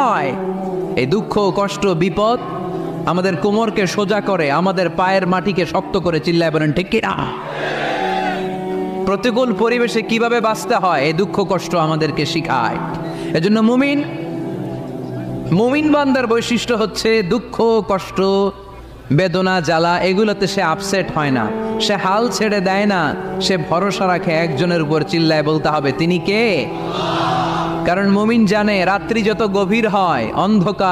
হয়। এই দুঃখ, কষ্ট, বিপদ আমাদের কোমরকে সোজা করে, আমাদের পায়ের মাটিকে শক্ত করে। চিল্লায় বলেন ঠিক কিনা? প্রতিকূল পরিবেশে কিভাবে বাঁচতে হয় এই দুঃখ কষ্ট আমাদেরকে শিখায়। এজন্য মুমিন বান্দার বৈশিষ্ট্য হচ্ছে দুঃখ কষ্ট বেদনা জ্বালা এগুলোতে সে আপসেট হয় না, সে হাল ছেড়ে দেয় না, সে ভরসা রাখে একজনের উপর। চিল্লায় বলতে হবে তিনি কে? কারণ মুমিন জানে রাত্রি যত গভীর হয়, অন্ধকার